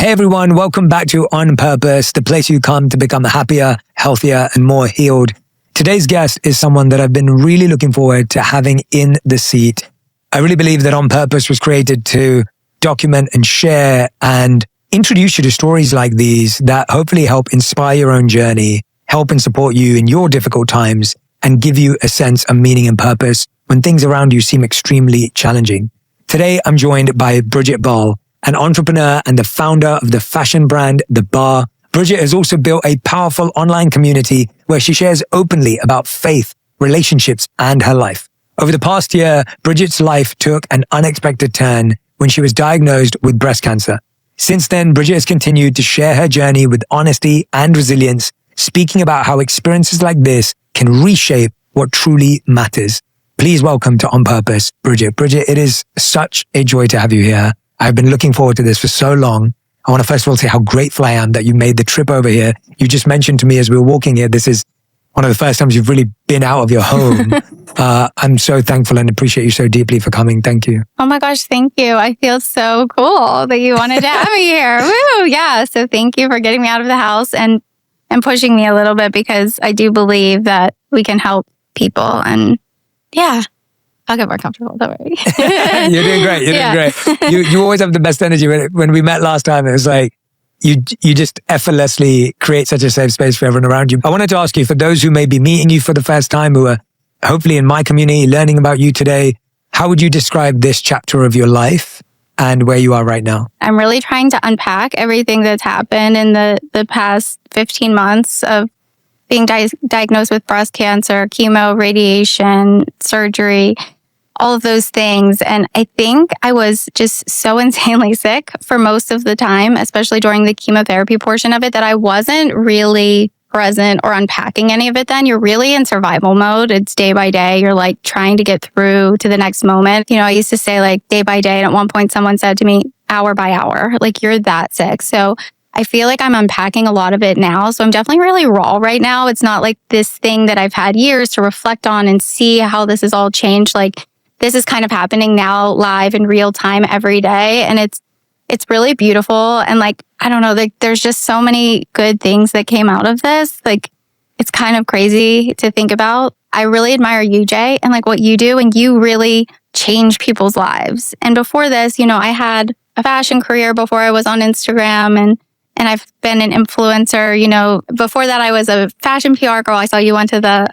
Hey everyone, welcome back to On Purpose, the place you come to become happier, healthier, and more healed. Today's guest is someone that I've been really looking forward to having in the seat. I really believe that On Purpose was created to document and share and introduce you to stories like these that hopefully help inspire your own journey, help and support you in your difficult times, and give you a sense of meaning and purpose when things around you seem extremely challenging. Today, I'm joined by Bridget Ball, an entrepreneur and the founder of the fashion brand, The Bar. Bridget has also built a powerful online community where she shares openly about faith, relationships, and her life. Over the past year, Bridget's life took an unexpected turn when she was diagnosed with breast cancer. Since then, Bridget has continued to share her journey with honesty and resilience, speaking about how experiences like this can reshape what truly matters. Please welcome to On Purpose, Bridget. Bridget, it is such a joy to have you here. I've been looking forward to this for so long. I want to first of all say how grateful I am that you made the trip over here. You just mentioned to me as we were walking here, this is one of the first times you've really been out of your home. I'm so thankful and appreciate you so deeply for coming. Thank you. Oh my gosh, thank you. I feel so cool that you wanted to have me here. Woo! Yeah. So thank you for getting me out of the house and pushing me a little bit, because I do believe that we can help people. And yeah, I'll get more comfortable. Don't worry. You're doing great. You're doing great. You always have the best energy. When we met last time, it was like, you just effortlessly create such a safe space for everyone around you. I wanted to ask you, for those who may be meeting you for the first time, who are hopefully in my community learning about you today, how would you describe this chapter of your life and where you are right now? I'm really trying to unpack everything that's happened in the past 15 months of being diagnosed with breast cancer, chemo, radiation, surgery, all of those things. And I think I was just so insanely sick for most of the time, especially during the chemotherapy portion of it, that I wasn't really present or unpacking any of it then. You're really in survival mode. It's day by day. You're like trying to get through to the next moment. You know, I used to say like day by day. And at one point someone said to me, hour by hour, like you're that sick. So I feel like I'm unpacking a lot of it now. So I'm definitely really raw right now. It's not like this thing that I've had years to reflect on and see how this has all changed. Like this is kind of happening now live in real time every day. And it's really beautiful. And like, I don't know, like there's just so many good things that came out of this. Like it's kind of crazy to think about. I really admire you, Jay, and like what you do, and you really change people's lives. And before this, you know, I had a fashion career before I was on Instagram, and I've been an influencer. You know, before that, I was a fashion PR girl. I saw you went to the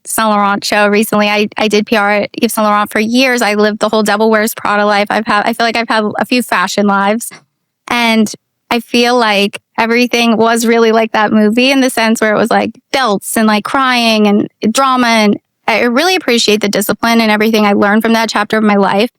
Saint Laurent show recently. I did PR at Yves Saint Laurent for years. I lived the whole Devil Wears Prada life. I feel like I've had a few fashion lives, and I feel like everything was really like that movie in the sense where it was like belts and like crying and drama. And I really appreciate the discipline and everything I learned from that chapter of my life.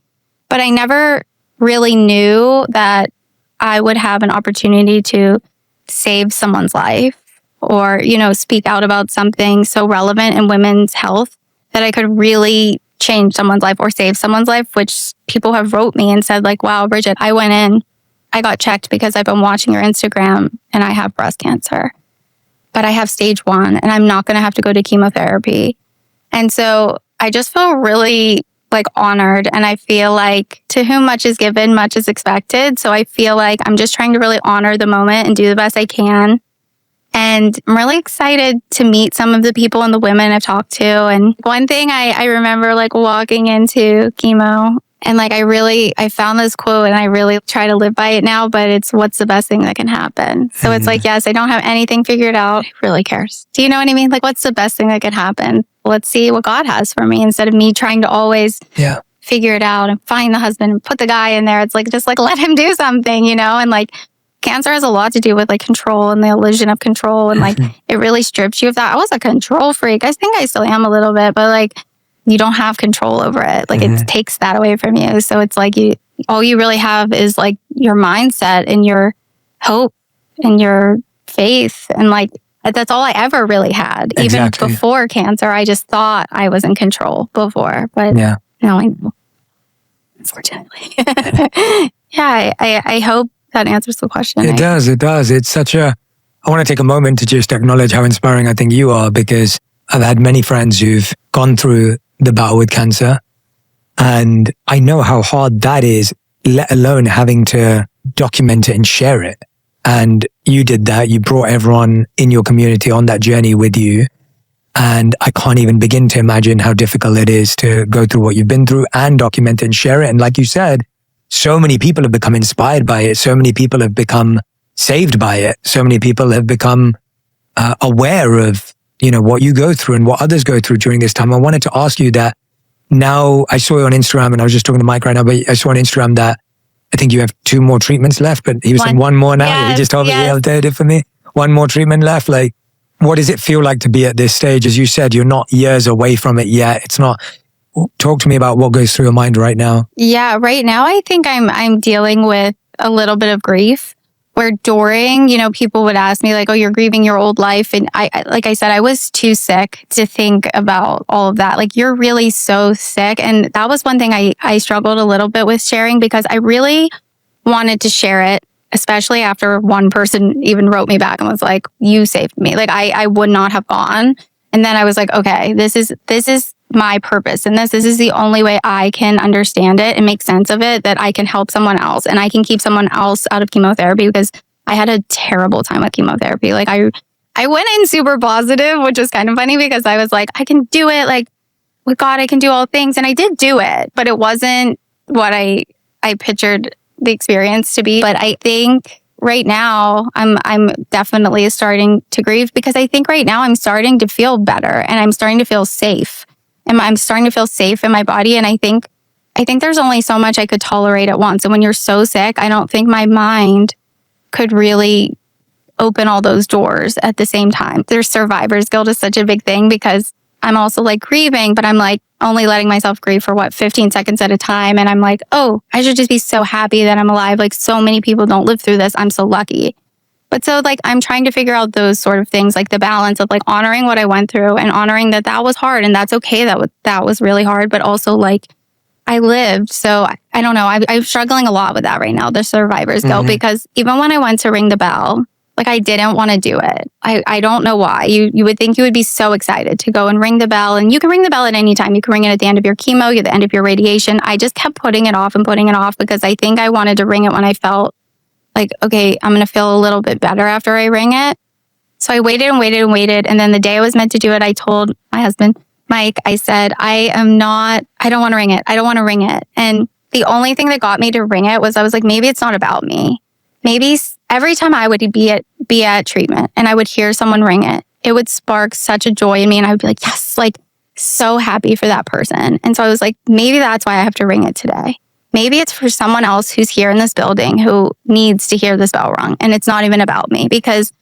But I never really knew that I would have an opportunity to save someone's life or, you know, speak out about something so relevant in women's health that I could really change someone's life or save someone's life, which people have wrote me and said like, wow, Bridget, I went in, I got checked because I've been watching your Instagram and I have breast cancer, but I have stage 1 and I'm not going to have to go to chemotherapy. And so I just feel really like honored, and I feel like to whom much is given, much is expected. So I feel like I'm just trying to really honor the moment and do the best I can. And I'm really excited to meet some of the people and the women I've talked to. And one thing I remember like walking into chemo, and like I found this quote and I really try to live by it now, but it's what's the best thing that can happen. So it's like, yes, I don't have anything figured out. Who really cares? Do you know what I mean? Like, what's the best thing that could happen? Let's see what God has for me, instead of me trying to always figure it out and find the husband and put the guy in there. It's like, just like let him do something, you know? And like cancer has a lot to do with like control and the illusion of control. And like, it really strips you of that. I was a control freak. I think I still am a little bit, but like, you don't have control over it. Like it takes that away from you. So it's like all you really have is like your mindset and your hope and your faith. And like, that's all I ever really had. Exactly. Even before cancer, I just thought I was in control before. But now I know, unfortunately. I hope that answers the question. It does. It's such I want to take a moment to just acknowledge how inspiring I think you are, because I've had many friends who've gone through the battle with cancer, and I know how hard that is, let alone having to document it and share it. And you did that. You brought everyone in your community on that journey with you. And I can't even begin to imagine how difficult it is to go through what you've been through and document it and share it. And like you said, so many people have become inspired by it. So many people have become saved by it. So many people have become aware of, what you go through and what others go through during this time. I wanted to ask you that. Now, I saw you on Instagram, and I was just talking to Mike right now, but I saw on Instagram that I think you have 2 more treatments left, but he was saying 1 more now. Yes, he just told me yes. the other day, did for me. 1 more treatment left. Like, what does it feel like to be at this stage? As you said, you're not years away from it yet. It's not. Talk to me about what goes through your mind right now. Yeah, right now I think I'm dealing with a little bit of grief. Where during, people would ask me like, "Oh, you're grieving your old life," and like I said, I was too sick to think about all of that. Like, you're really so sick, and that was one thing I struggled a little bit with sharing, because I really wanted to share it, especially after one person even wrote me back and was like, "You saved me." Like, I would not have gone. And then I was like, okay, this is my purpose, and this is the only way I can understand it and make sense of it, that I can help someone else and I can keep someone else out of chemotherapy, because I had a terrible time with chemotherapy. Like, I went in super positive, which was kind of funny, because I was like, I can do it. Like, with God, I can do all things. And I did do it, but it wasn't what I pictured the experience to be. But I think right now I'm definitely starting to grieve, because I think right now I'm starting to feel better, and I'm starting to feel safe. And I'm starting to feel safe in my body. And I think there's only so much I could tolerate at once. And when you're so sick, I don't think my mind could really open all those doors at the same time. There's survivor's guilt is such a big thing, because I'm also like grieving, but I'm like only letting myself grieve for 15 seconds at a time. And I'm like, oh, I should just be so happy that I'm alive. Like, so many people don't live through this. I'm so lucky. But so like, I'm trying to figure out those sort of things, like the balance of like honoring what I went through and honoring that was hard. And that's okay. That was really hard, but also like I lived. So I don't know. I'm struggling a lot with that right now, the survivor's guilt, because even when I went to ring the bell, like I didn't want to do it. I don't know why. You would think you would be so excited to go and ring the bell, and you can ring the bell at any time. You can ring it at the end of your chemo, at the end of your radiation. I just kept putting it off because I think I wanted to ring it when I felt like, okay, I'm going to feel a little bit better after I ring it. So I waited and waited and waited. And then the day I was meant to do it, I told my husband, Mike, I said, I don't want to ring it. I don't want to ring it. And the only thing that got me to ring it was I was like, maybe it's not about me. Maybe every time I would be at treatment and I would hear someone ring it, it would spark such a joy in me. And I would be like, yes, like so happy for that person. And so I was like, maybe that's why I have to ring it today. Maybe it's for someone else who's here in this building who needs to hear this bell rung. And it's not even about me, because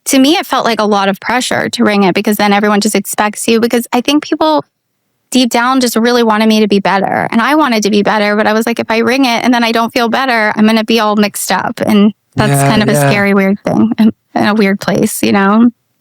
to me, it felt like a lot of pressure to ring it, because then everyone just expects you, because I think people deep down just really wanted me to be better. And I wanted to be better, but I was like, if I ring it and then I don't feel better, I'm going to be all mixed up. And that's kind of a scary, weird thing in a weird place,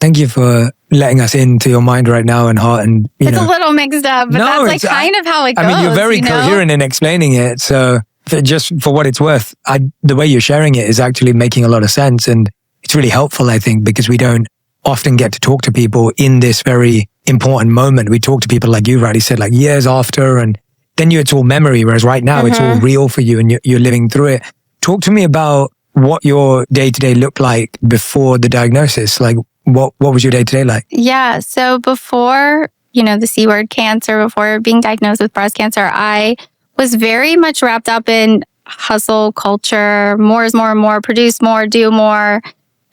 Thank you for letting us into your mind right now and heart. And it's a little mixed up, but that's like kind of how it goes. I mean, you're very coherent in explaining it. So just for what it's worth, the way you're sharing it is actually making a lot of sense. And it's really helpful, I think, because we don't often get to talk to people in this very important moment. We talk to people, like you rightly said, like years after, and then it's all memory. Whereas right now it's all real for you and you're living through it. Talk to me about what your day-to-day looked like before the diagnosis. Like, what was your day-to-day like? Yeah. So before, the C word, cancer, before being diagnosed with breast cancer, I was very much wrapped up in hustle culture. More is more and more, produce more, do more,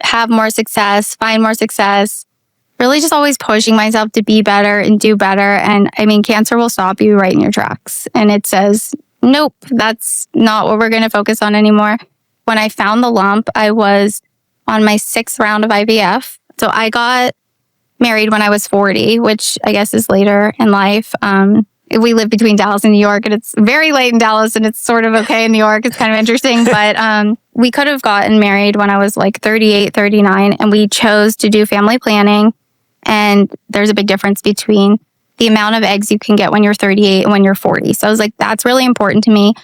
have more success, find more success. Really just always pushing myself to be better and do better. And I mean, cancer will stop you right in your tracks. And it says, nope, that's not what we're going to focus on anymore. When I found the lump, I was on my 6th round of IVF. So I got married when I was 40, which I guess is later in life. We live between Dallas and New York, and it's very late in Dallas, and it's sort of okay in New York. It's kind of interesting, but we could have gotten married when I was like 38, 39, and we chose to do family planning. And there's a big difference between the amount of eggs you can get when you're 38 and when you're 40. So I was like, that's really important to me.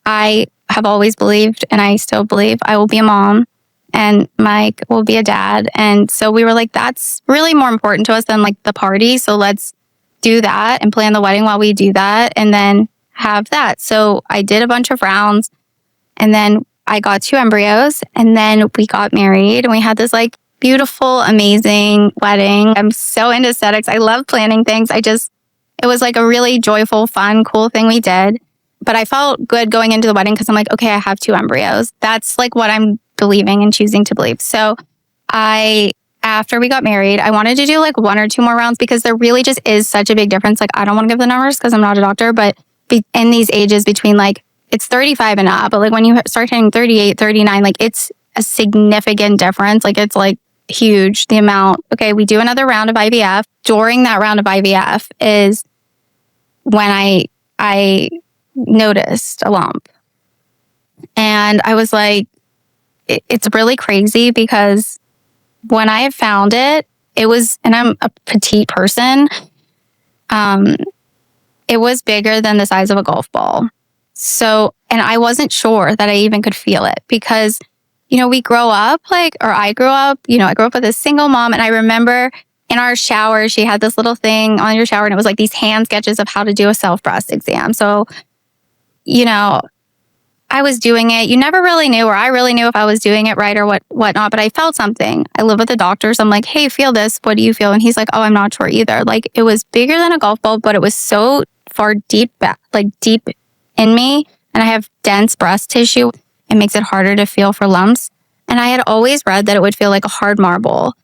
I have always believed, and I still believe, I will be a mom and Mike will be a dad. And so we were like, that's really more important to us than like the party. So let's do that and plan the wedding while we do that, and then have that. So I did a bunch of rounds, and then I got 2 embryos, and then we got married, and we had this like beautiful, amazing wedding. I'm so into aesthetics. I love planning things. It was like a really joyful, fun, cool thing we did. But I felt good going into the wedding because I'm like, okay, I have 2 embryos. That's like what I'm believing and choosing to believe. So after we got married, I wanted to do like 1 or 2 more rounds because there really just is such a big difference. Like, I don't want to give the numbers because I'm not a doctor, but in these ages between like, it's 35 and up, but like when you start hitting 38, 39, like it's a significant difference. Like it's like huge, the amount. Okay, we do another round of IVF. During that round of IVF is when I noticed a lump. And I was like, it's really crazy because when I found it, it was, and I'm a petite person, it was bigger than the size of a golf ball. So, and I wasn't sure that I even could feel it because, you know, we grow up like, or I grew up with a single mom. And I remember in our shower, she had this little thing on your shower and it was like these hand sketches of how to do a self-breast exam. So, you know, I was doing it. You never really knew, or I really knew if I was doing it right or whatnot, but I felt something. I live with a doctor, so I'm like, hey, feel this. What do you feel? And he's like, oh, I'm not sure either. Like it was bigger than a golf ball, but it was so far deep in me. And I have dense breast tissue. It makes it harder to feel for lumps. And I had always read that it would feel like a hard marble.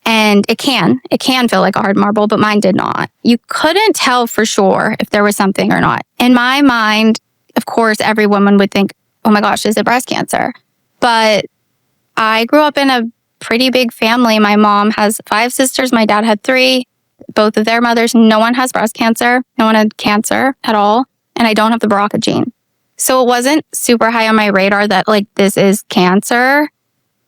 And it can feel like a hard marble, but mine did not. You couldn't tell for sure if there was something or not. In my mind, of course, every woman would think, oh my gosh, is it breast cancer? But I grew up in a pretty big family. My mom has 5 sisters. My dad had 3. Both of their mothers. No one has breast cancer. No one had cancer at all. And I don't have the BRCA gene. So it wasn't super high on my radar that like this is cancer.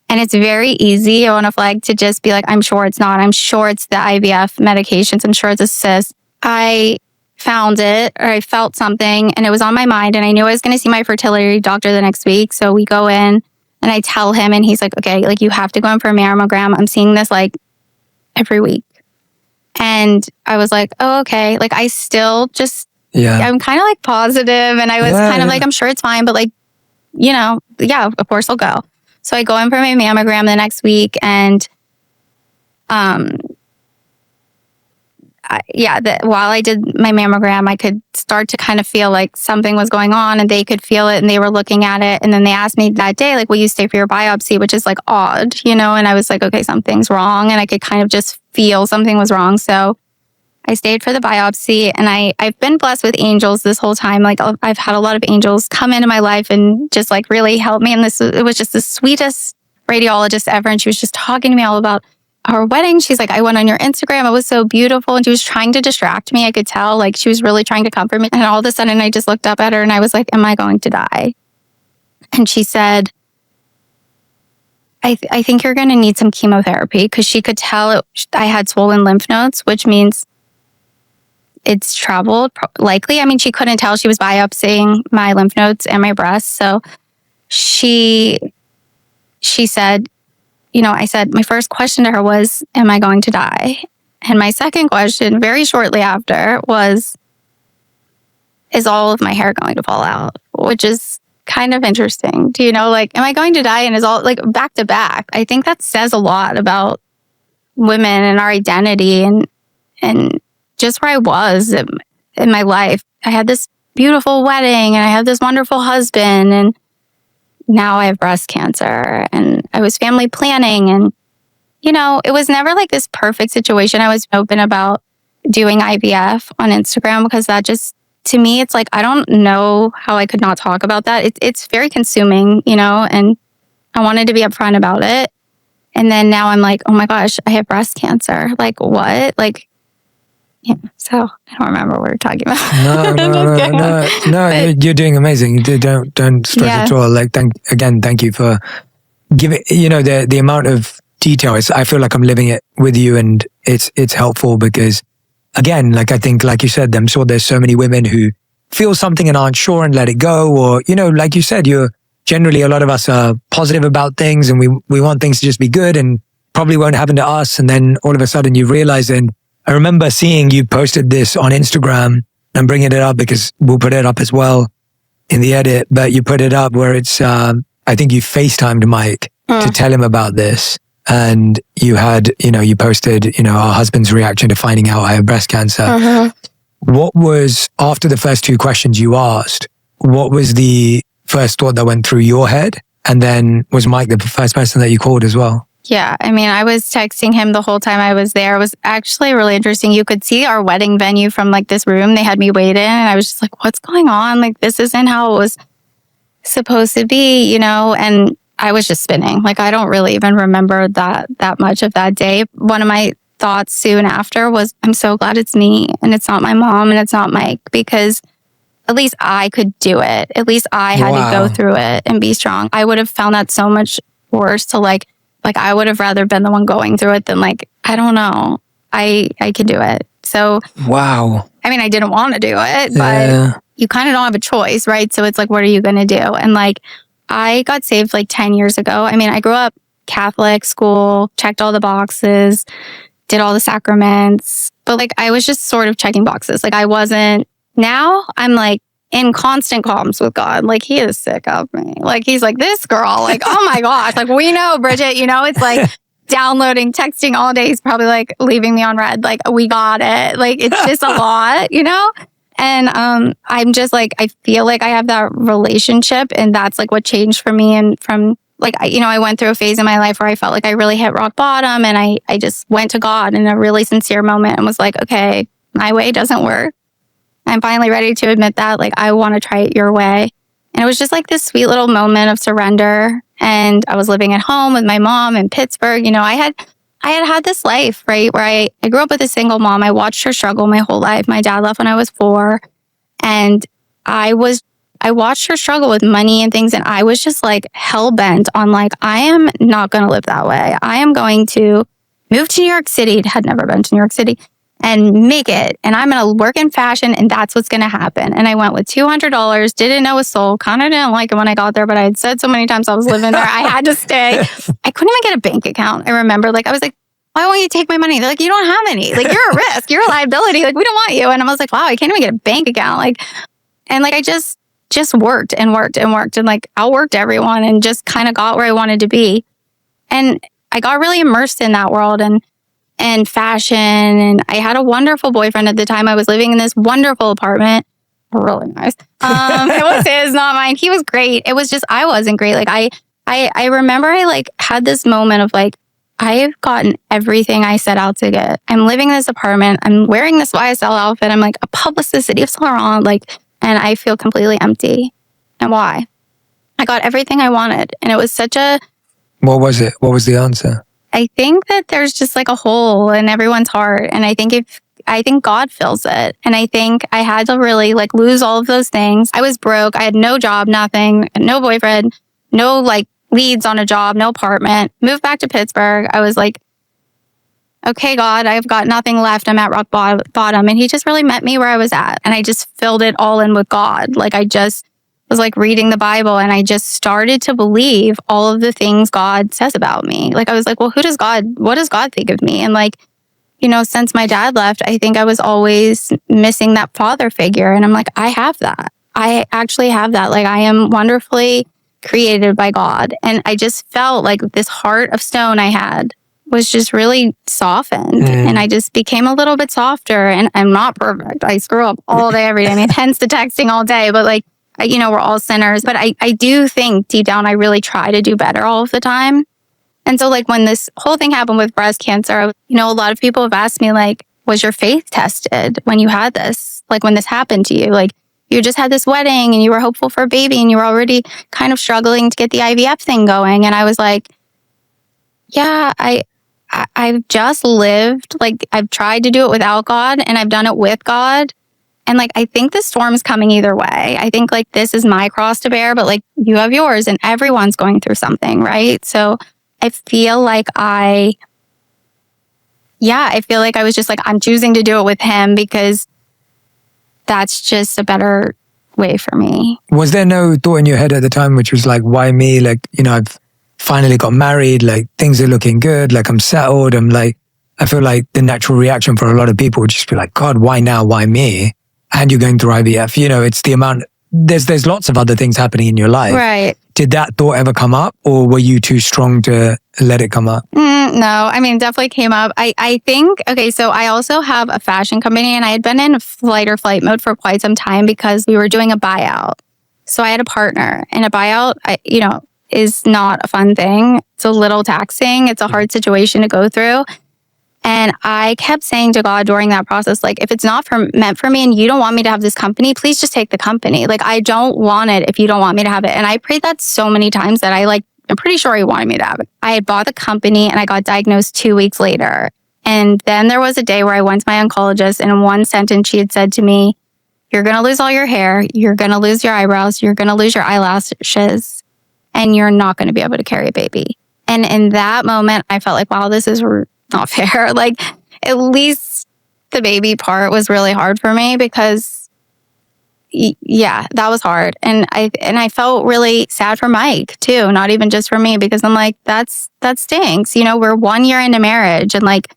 And it's very easy on a flag to just be like, I'm sure it's not. I'm sure it's the IVF medications. I'm sure it's a cyst. I found it, or I felt something, and it was on my mind, and I knew I was going to see my fertility doctor the next week. So we go in and I tell him, and he's like, okay, like you have to go in for a mammogram. I'm seeing this like every week. And I was like, oh, okay. Like I still just, I'm kind of like positive, and I was kind of like, I'm sure it's fine, but like, you know, yeah, of course I'll go. So I go in for my mammogram the next week, and while I did my mammogram, I could start to kind of feel like something was going on, and they could feel it, and they were looking at it. And then they asked me that day, like, will you stay for your biopsy? Which is like odd, you know? And I was like, okay, something's wrong. And I could kind of just feel something was wrong. So I stayed for the biopsy, and I've been blessed with angels this whole time. Like I've had a lot of angels come into my life and just like really help me. And it was just the sweetest radiologist ever. And she was just talking to me all about our wedding. She's like, I went on your Instagram. It was so beautiful. And she was trying to distract me. I could tell like she was really trying to comfort me. And all of a sudden I just looked up at her and I was like, am I going to die? And she said, I think you're going to need some chemotherapy, because she could tell I had swollen lymph nodes, which means it's traveled likely. I mean, she couldn't tell. She was biopsying my lymph nodes and my breasts. So she said, you know, I said, my first question to her was, am I going to die? And my second question very shortly after was, is all of my hair going to fall out? Which is kind of interesting. Do you know, like, am I going to die? And is all like back to back? I think that says a lot about women and our identity and just where I was in my life. I had this beautiful wedding and I had this wonderful husband, and now I have breast cancer, and I was family planning, and, you know, it was never like this perfect situation. I was open about doing IVF on Instagram because that just, to me, it's like, I don't know how I could not talk about that. It's very consuming, you know, and I wanted to be upfront about it. And then now I'm like, oh my gosh, I have breast cancer. Like what? Like, yeah, so I don't remember what we're talking about. No, you're doing amazing. Don't stress at all. Like, thank you for giving, you know, the amount of detail. I feel like I'm living it with you, and it's helpful because, again, like I think, like you said, I'm sure there's so many women who feel something and aren't sure and let it go, or, you know, like you said, a lot of us are positive about things, and we want things to just be good and probably won't happen to us, and then all of a sudden you realize. And I remember seeing you posted this on Instagram. I'm bringing it up because we'll put it up as well in the edit, but you put it up where it's I think you FaceTimed Mike to tell him about this. And you had, you posted, our husband's reaction to finding out I have breast cancer. What was, after the first two questions you asked, what was the first thought that went through your head? And then was Mike the first person that you called as well? Yeah, I mean, I was texting him the whole time I was there. It was actually really interesting. You could see our wedding venue from like this room they had me wait in. And I was just like, what's going on? Like, this isn't how it was supposed to be, And I was just spinning. Like, I don't really even remember that much of that day. One of my thoughts soon after was, I'm so glad it's me and it's not my mom and it's not Mike, because at least I could do it. At least I had to go through it and be strong. I would have found that so much worse to like I would have rather been the one going through it than like, I don't know. I can do it. So, wow. I mean, I didn't want to do it, but you kind of don't have a choice, right? So it's like, what are you going to do? And like, I got saved like 10 years ago. I mean, I grew up Catholic school, checked all the boxes, did all the sacraments, but like, I was just sort of checking boxes. Like now I'm like, in constant comms with God. Like, he is sick of me. Like, he's like, this girl, like, oh my gosh. Like, we know, Bridget, it's like downloading, texting all day. He's probably like leaving me on red. Like, we got it. Like, it's just a lot, And I'm just like, I feel like I have that relationship, and that's like what changed for me. And from like, I went through a phase in my life where I felt like I really hit rock bottom, and I just went to God in a really sincere moment and was like, okay, my way doesn't work. I'm finally ready to admit that. Like, I want to try it your way. And it was just like this sweet little moment of surrender. And I was living at home with my mom in Pittsburgh. I had this life, right? Where I grew up with a single mom. I watched her struggle my whole life. My dad left when I was 4. And I watched her struggle with money and things. And I was just like hell bent on like, I am not going to live that way. I am going to move to New York City. Had never been to New York City. And make it. And I'm going to work in fashion, and that's what's going to happen. And I went with $200, didn't know a soul, kind of didn't like it when I got there, but I had said so many times I was living there, I had to stay. I couldn't even get a bank account. I remember, I was like, why won't you take my money? They're like, you don't have any. Like, you're a risk. You're a liability. Like, we don't want you. And I was like, wow, I can't even get a bank account. I just worked and worked and worked and like outworked everyone and just kind of got where I wanted to be. And I got really immersed in that world and fashion. And I had a wonderful boyfriend at the time. I was living in this wonderful apartment. Really nice. It was his, not mine. He was great. It was just, I wasn't great. Like I remember I like had this moment of like, I've gotten everything I set out to get. I'm living in this apartment. I'm wearing this YSL outfit. I'm like a publicist at Yves Saint Laurent, and I feel completely empty. And why? I got everything I wanted. And it was such a... What was it? What was the answer? I think that there's just like a hole in everyone's heart. And I think God fills it. And I think I had to really like lose all of those things. I was broke. I had no job, nothing, no boyfriend, no like leads on a job, no apartment. Moved back to Pittsburgh. I was like, okay, God, I've got nothing left. I'm at rock bottom. And he just really met me where I was at. And I just filled it all in with God. Like I just was like reading the Bible, and I just started to believe all of the things God says about me. Like I was like, well, what does God think of me? And like, since my dad left, I think I was always missing that father figure. And I'm like, I have that. I actually have that. Like I am wonderfully created by God. And I just felt like this heart of stone I had was just really softened. And I just became a little bit softer. And I'm not perfect. I screw up all day, every day. I mean, hence the texting all day. But like, we're all sinners. But I do think deep down, I really try to do better all of the time. And so like when this whole thing happened with breast cancer, a lot of people have asked me like, was your faith tested when you had this? Like when this happened to you? Like you just had this wedding and you were hopeful for a baby and you were already kind of struggling to get the IVF thing going. And I was like, yeah, I've just lived, like I've tried to do it without God and I've done it with God. And like, I think the storm's coming either way. I think like this is my cross to bear, but like you have yours and everyone's going through something, right? So I feel like I was just like, I'm choosing to do it with him because that's just a better way for me. Was there no thought in your head at the time, which was like, why me? Like, I've finally got married, like things are looking good, like I'm settled. I'm like, I feel like the natural reaction for a lot of people would just be like, God, why now? Why me? And you're going through IVF, it's the amount, there's lots of other things happening in your life. Right. Did that thought ever come up, or were you too strong to let it come up? No, I mean, it definitely came up. I think, okay, so I also have a fashion company, and I had been in flight mode for quite some time because we were doing a buyout. So I had a partner, and a buyout, is not a fun thing. It's a little taxing. It's a hard situation to go through. And I kept saying to God during that process, like, if it's not meant for me and you don't want me to have this company, please just take the company. Like, I don't want it if you don't want me to have it. And I prayed that so many times that I'm pretty sure he wanted me to have it. I had bought the company and I got diagnosed 2 weeks later. And then there was a day where I went to my oncologist, and in one sentence, she had said to me, you're going to lose all your hair. You're going to lose your eyebrows. You're going to lose your eyelashes, and you're not going to be able to carry a baby. And in that moment, I felt like, wow, this is not fair. Like, at least the baby part was really hard for me because, yeah, that was hard. And I felt really sad for Mike too, not even just for me, because I'm like, that stinks. We're 1 year into marriage, and like,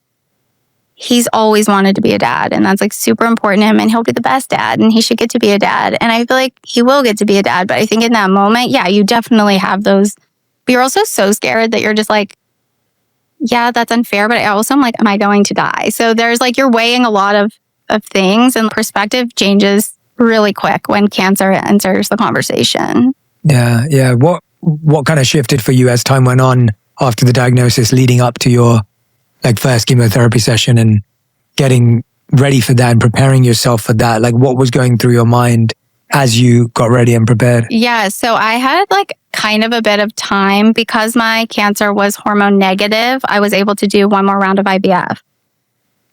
he's always wanted to be a dad, and that's like super important to him, and he'll be the best dad, and he should get to be a dad. And I feel like he will get to be a dad. But I think in that moment, yeah, you definitely have those, but you're also so scared that you're just like, yeah, that's unfair, but I also am like, am I going to die? So there's like, you're weighing a lot of things, and perspective changes really quick when cancer enters the conversation. Yeah. What kind of shifted for you as time went on after the diagnosis, leading up to your first chemotherapy session and getting ready for that and preparing yourself for that? Like, what was going through your mind as you got ready and prepared? Yeah, so I had kind of a bit of time because my cancer was hormone negative. I was able to do one more round of IVF.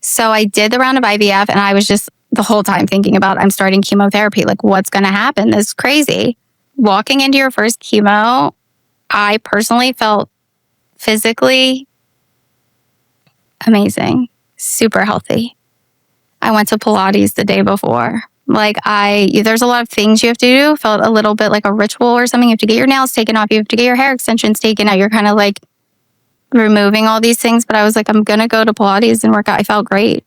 So I did the round of IVF, and I was just the whole time thinking about, I'm starting chemotherapy. Like, what's going to happen? This is crazy. Walking into your first chemo, I personally felt physically amazing, super healthy. I went to Pilates the day before. There's a lot of things you have to do. Felt a little bit like a ritual or something. You have to get your nails taken off. You have to get your hair extensions taken out. You're kind of like removing all these things. But I was like, I'm going to go to Pilates and work out. I felt great.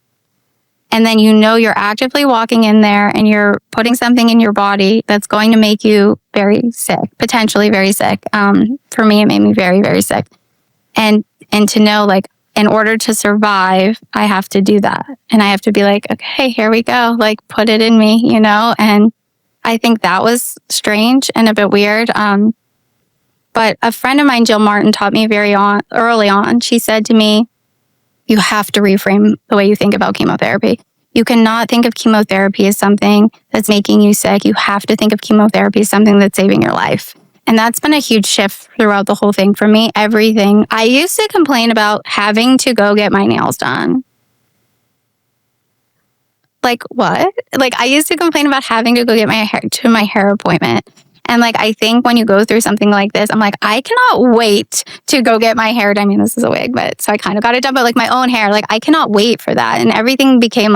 And then you're actively walking in there and you're putting something in your body that's going to make you very sick, potentially very sick. For me, it made me very, very sick. And to know, in order to survive, I have to do that. And I have to be like, okay, here we go. Put it in me, And I think that was strange and a bit weird. But a friend of mine, Jill Martin, taught me early on. She said to me, you have to reframe the way you think about chemotherapy. You cannot think of chemotherapy as something that's making you sick. You have to think of chemotherapy as something that's saving your life. And that's been a huge shift throughout the whole thing for me. Everything. I used to complain about having to go get my nails done. What? I used to complain about having to go get my hair appointment. And I think when you go through something like this, I'm like, I cannot wait to go get my hair done. I mean, this is a wig, but so I kind of got it done, but my own hair, I cannot wait for that. And everything became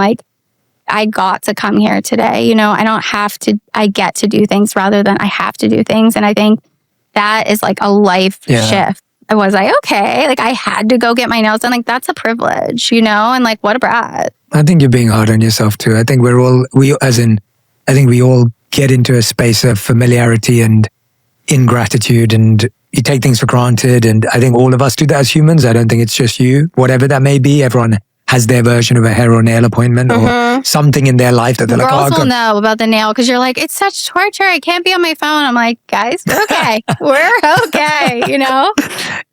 I got to come here today. I don't have to, I get to do things rather than I have to do things. And I think that is a life shift. I was okay, I had to go get my nails done. That's a privilege, and what a brat. I think you're being hard on yourself too. I think I think we all get into a space of familiarity and ingratitude, and you take things for granted. And I think all of us do that as humans. I don't think it's just you. Whatever that may be, everyone has their version of a hair or nail appointment or something in their life that they're Girls will know about the nail because you're it's such torture. I can't be on my phone. I'm like, guys, we're okay. We're okay,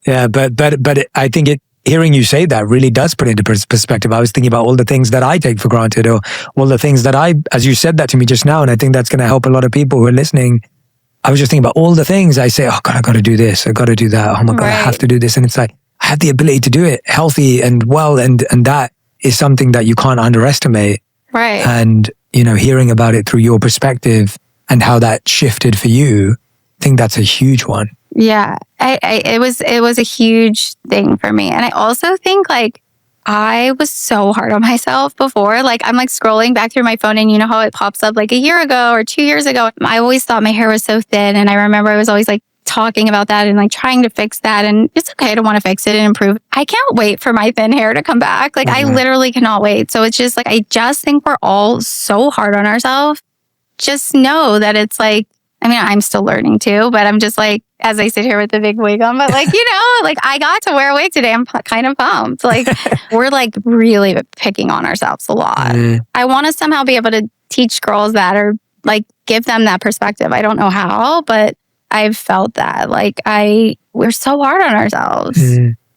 Yeah, but I think hearing you say that really does put into perspective. I was thinking about all the things that I take for granted, or all the things that as you said that to me just now, and I think that's going to help a lot of people who are listening. I was just thinking about all the things I say, oh God, I got to do this. I got to do that. Oh my God, I have to do this. And it's I have the ability to do it healthy and well. And that is something that you can't underestimate. Right. And, hearing about it through your perspective and how that shifted for you, I think that's a huge one. Yeah, it was a huge thing for me. And I also think I was so hard on myself before. I'm scrolling back through my phone and you know how it pops up a year ago or 2 years ago. I always thought my hair was so thin. And I remember I was always talking about that and trying to fix that. And it's okay to want to fix it and improve. I can't wait for my thin hair to come back. I literally cannot wait. So it's just I just think we're all so hard on ourselves. Just know that it's I'm still learning too, but I'm just as I sit here with the big wig on, but like, like I got to wear a wig today. I'm kind of pumped. Like we're like really picking on ourselves a lot. I want to somehow be able to teach girls that, or like give them that perspective. I don't know how, but I've felt that like we're so hard on ourselves.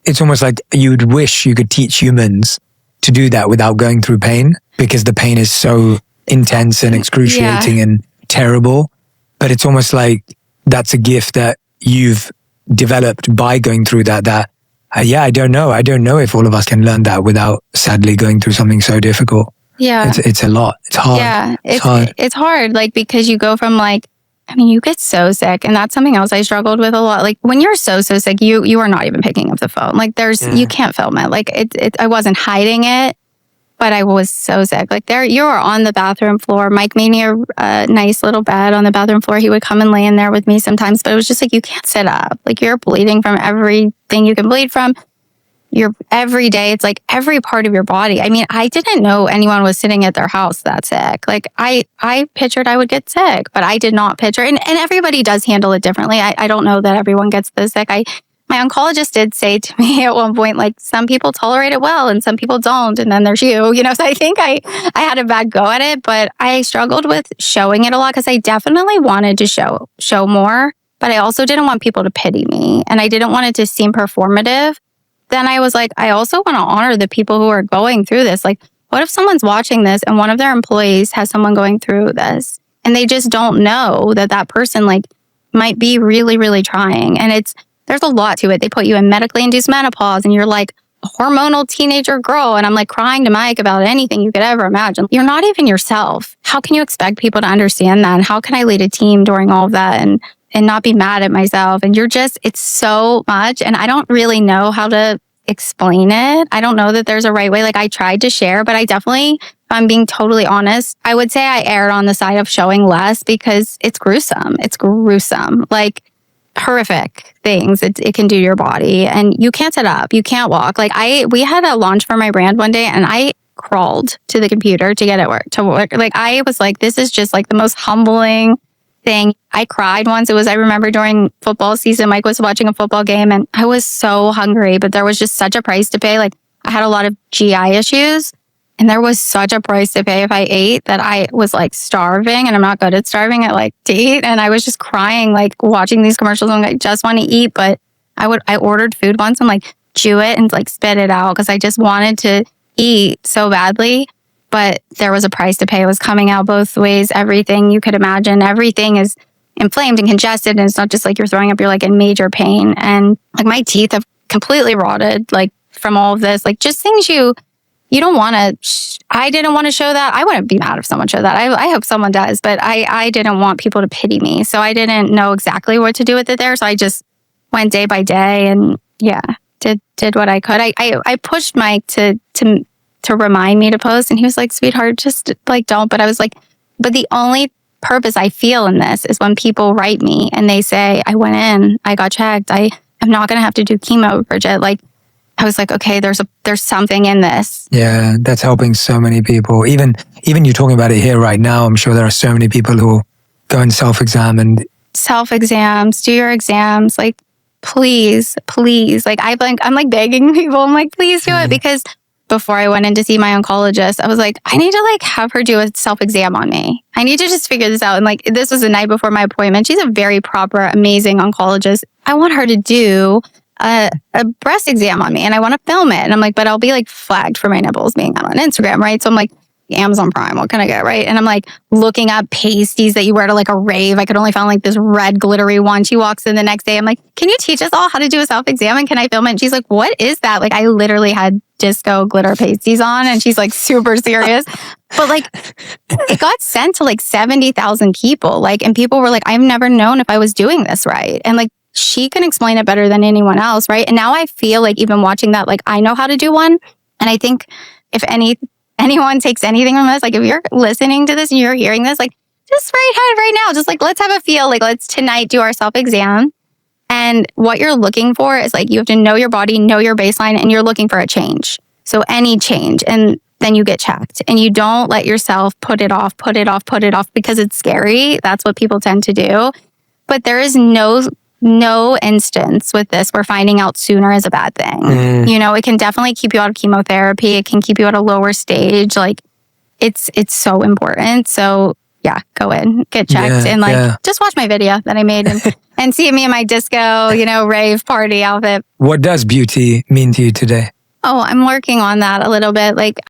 It's almost like you'd wish you could teach humans to do that without going through pain, because the pain is so intense and excruciating and terrible. But it's almost like that's a gift that you've developed by going through that. I don't know if all of us can learn that without sadly going through something so difficult. Yeah. It's a lot. It's hard. Yeah. It's hard. Like, because you go from like, I mean, you get so sick, and that's something else I struggled with a lot. Like when you're so sick, you are not even picking up the phone. Like you can't film it. Like I wasn't hiding it, but I was so sick. Like you were on the bathroom floor. Mike made me a nice little bed on the bathroom floor. He would come and lay in there with me sometimes, but it was just like, you can't sit up. Like you're bleeding from everything you can bleed from. You're every day. It's like every part of your body. I mean, I didn't know anyone was sitting at their house that sick. Like I pictured I would get sick, but I did not picture. And everybody does handle it differently. I don't know that everyone gets this sick. My oncologist did say to me at one point, like, some people tolerate it well and some people don't. And then there's you, so I think I had a bad go at it, but I struggled with showing it a lot because I definitely wanted to show more, but I also didn't want people to pity me, and I didn't want it to seem performative. Then I was like, I also want to honor the people who are going through this. Like, what if someone's watching this and one of their employees has someone going through this and they just don't know that person like might be really, really trying. And there's a lot to it. They put you in medically induced menopause and you're like a hormonal teenager girl. And I'm like crying to Mike about anything you could ever imagine. You're not even yourself. How can you expect people to understand that? And how can I lead a team during all of that and not be mad at myself? And it's so much. And I don't really know how to explain it. I don't know that there's a right way. Like I tried to share, but I definitely, if I'm being totally honest, I would say I erred on the side of showing less because it's gruesome. It's gruesome. Like horrific things it can do to your body. And you can't sit up. You can't walk. Like we had a launch for my brand one day and I crawled to the computer to get it to work. Like I was like, this is just like the most humbling thing. I cried once. I remember during football season, Mike was watching a football game and I was so hungry, but there was just such a price to pay. Like I had a lot of GI issues and there was such a price to pay if I ate that I was like starving, and I'm not good at starving at like to eat. And I was just crying, like watching these commercials and I just want to eat. But I ordered food once and like chew it and like spit it out because I just wanted to eat so badly. But there was a price to pay. It was coming out both ways. Everything you could imagine. Everything is inflamed and congested. And it's not just like you're throwing up. You're like in major pain. And like my teeth have completely rotted like from all of this. Like just things you don't want to. I didn't want to show that. I wouldn't be mad if someone showed that. I hope someone does. But I didn't want people to pity me. So I didn't know exactly what to do with it there. So I just went day by day and did what I could. I pushed Mike to remind me to post. And he was like, sweetheart, just like, don't. But I was like, but the only purpose I feel in this is when people write me and they say, I went in, I got checked. I'm not going to have to do chemo, Bridget. Like, I was like, okay, there's something in this. Yeah, that's helping so many people. Even you talking about it here right now, I'm sure there are so many people who go and self-examine. Self-exams, do your exams. Like, please. Like, I'm like begging people. I'm like, please do it. Because before I went in to see my oncologist, I was like, I need to like have her do a self-exam on me. I need to just figure this out. And like, this was the night before my appointment. She's a very proper, amazing oncologist. I want her to do a breast exam on me and I want to film it. And I'm like, but I'll be like flagged for my nipples being out on Instagram, right? So I'm like, Amazon Prime, what can I get, right? And I'm like looking up pasties that you wear to like a rave. I could only find like this red glittery one. She walks in the next day. I'm like, can you teach us all how to do a self-exam and can I film it? And she's like, what is that? Like I literally had disco glitter pasties on and she's like super serious. But like it got sent to like 70,000 people. Like, and people were like, I've never known if I was doing this right. And like, she can explain it better than anyone else, right? And now I feel like even watching that, like I know how to do one. And I think if anyone takes anything from this, like if you're listening to this and you're hearing this, like just right now, just like let's have a feel, like let's tonight do our self-exam. And what you're looking for is like you have to know your body, know your baseline, and you're looking for a change. So any change, and then you get checked. And you don't let yourself put it off because it's scary. That's what people tend to do. But there is no no instance with this where finding out sooner is a bad thing. You know, it can definitely keep you out of chemotherapy. It can keep you at a lower stage. Like it's so important. So yeah, go in, get checked, and just watch my video that I made and see me in my disco, rave party outfit. What does beauty mean to you today? Oh, I'm working on that a little bit. Like